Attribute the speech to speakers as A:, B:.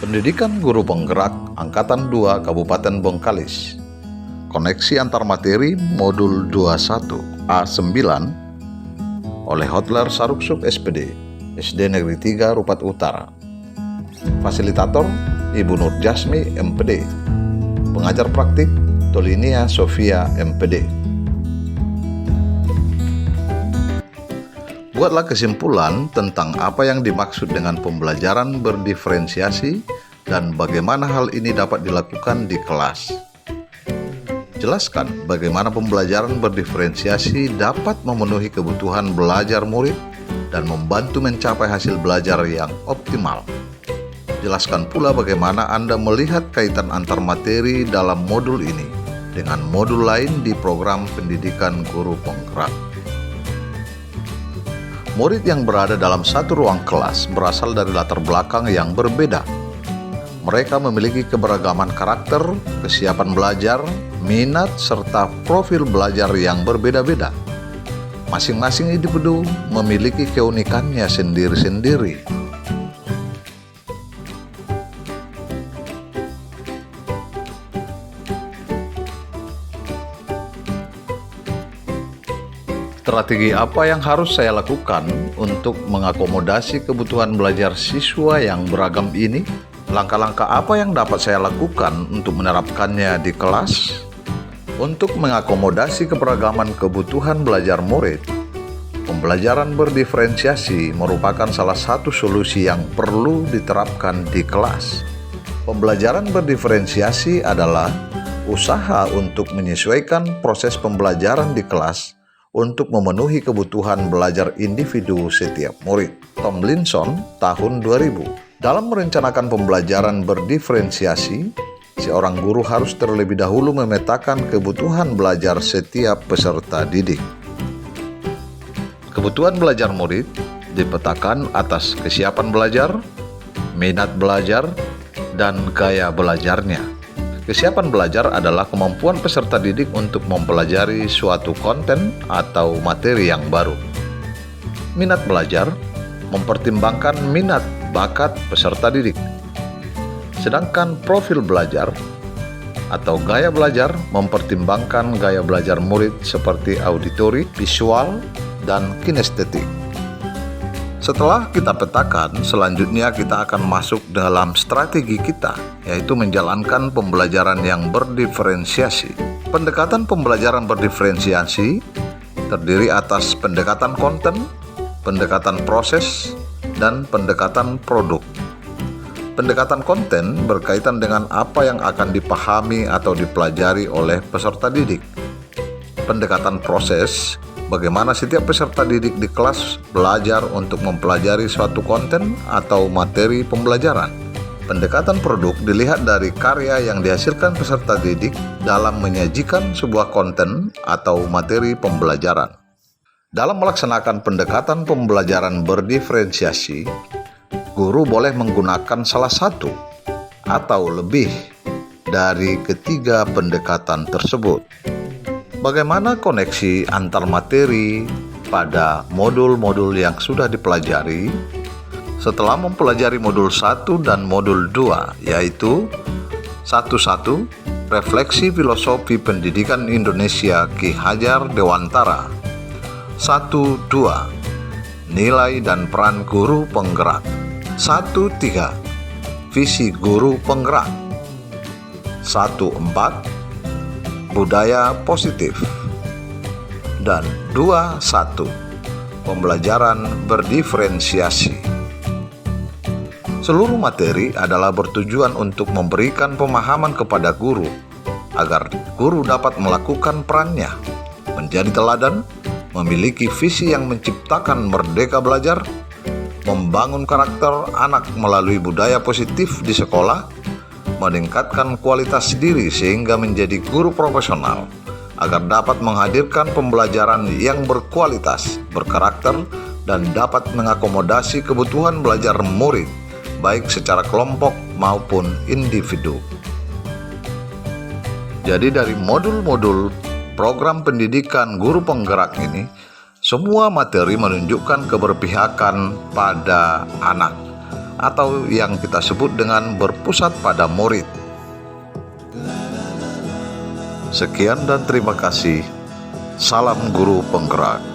A: Pendidikan Guru Penggerak Angkatan 2 Kabupaten Bengkalis. Koneksi antar materi Modul 21 A9 oleh Hotler Saruksuk SPD, SD Negeri 3 Rupat Utara. Fasilitator Ibu Nur Jasmi MPD. Pengajar praktik Tolinia Sofia MPD. Buatlah kesimpulan tentang apa yang dimaksud dengan pembelajaran berdiferensiasi dan bagaimana hal ini dapat dilakukan di kelas. Jelaskan bagaimana pembelajaran berdiferensiasi dapat memenuhi kebutuhan belajar murid dan membantu mencapai hasil belajar yang optimal. Jelaskan pula bagaimana Anda melihat kaitan antar materi dalam modul ini dengan modul lain di program pendidikan guru penggerak. Murid yang berada dalam satu ruang kelas berasal dari latar belakang yang berbeda. Mereka memiliki keberagaman karakter, kesiapan belajar, minat, serta profil belajar yang berbeda-beda. Masing-masing individu memiliki keunikannya sendiri-sendiri. Strategi apa yang harus saya lakukan untuk mengakomodasi kebutuhan belajar siswa yang beragam ini? Langkah-langkah apa yang dapat saya lakukan untuk menerapkannya di kelas? Untuk mengakomodasi keberagaman kebutuhan belajar murid, pembelajaran berdiferensiasi merupakan salah satu solusi yang perlu diterapkan di kelas. Pembelajaran berdiferensiasi adalah usaha untuk menyesuaikan proses pembelajaran di kelas untuk memenuhi kebutuhan belajar individu setiap murid. Tomlinson, tahun 2000. Dalam merencanakan pembelajaran berdiferensiasi, seorang guru harus terlebih dahulu memetakan kebutuhan belajar setiap peserta didik. Kebutuhan belajar murid dipetakan atas kesiapan belajar, minat belajar, dan gaya belajarnya. Kesiapan belajar adalah kemampuan peserta didik untuk mempelajari suatu konten atau materi yang baru. Minat belajar mempertimbangkan minat bakat peserta didik. Sedangkan profil belajar atau gaya belajar mempertimbangkan gaya belajar murid seperti auditori, visual, dan kinestetik. Setelah kita petakan, selanjutnya kita akan masuk dalam strategi kita, yaitu menjalankan pembelajaran yang berdiferensiasi. Pendekatan pembelajaran berdiferensiasi terdiri atas pendekatan konten, pendekatan proses, dan pendekatan produk. Pendekatan konten berkaitan dengan apa yang akan dipahami atau dipelajari oleh peserta didik. Pendekatan proses, bagaimana setiap peserta didik di kelas belajar untuk mempelajari suatu konten atau materi pembelajaran. Pendekatan produk dilihat dari karya yang dihasilkan peserta didik dalam menyajikan sebuah konten atau materi pembelajaran. Dalam melaksanakan pendekatan pembelajaran berdiferensiasi, guru boleh menggunakan salah satu atau lebih dari ketiga pendekatan tersebut. Bagaimana koneksi antar materi pada modul-modul yang sudah dipelajari? Setelah mempelajari modul 1 dan modul 2, yaitu 1.1 Refleksi Filosofi Pendidikan Indonesia Ki Hajar Dewantara, 1.2 Nilai dan Peran Guru Penggerak, 1.3 Visi Guru Penggerak, 1.4 Budaya Positif, dan 2.1 Pembelajaran Berdiferensiasi. Seluruh materi adalah bertujuan untuk memberikan pemahaman kepada guru agar guru dapat melakukan perannya, menjadi teladan, memiliki visi yang menciptakan merdeka belajar, membangun karakter anak melalui budaya positif di sekolah, meningkatkan kualitas diri sehingga menjadi guru profesional agar dapat menghadirkan pembelajaran yang berkualitas, berkarakter, dan dapat mengakomodasi kebutuhan belajar murid baik secara kelompok maupun individu. Jadi dari modul-modul program pendidikan guru penggerak ini, semua materi menunjukkan keberpihakan pada anak atau yang kita sebut dengan berpusat pada murid. Sekian dan terima kasih. Salam guru penggerak.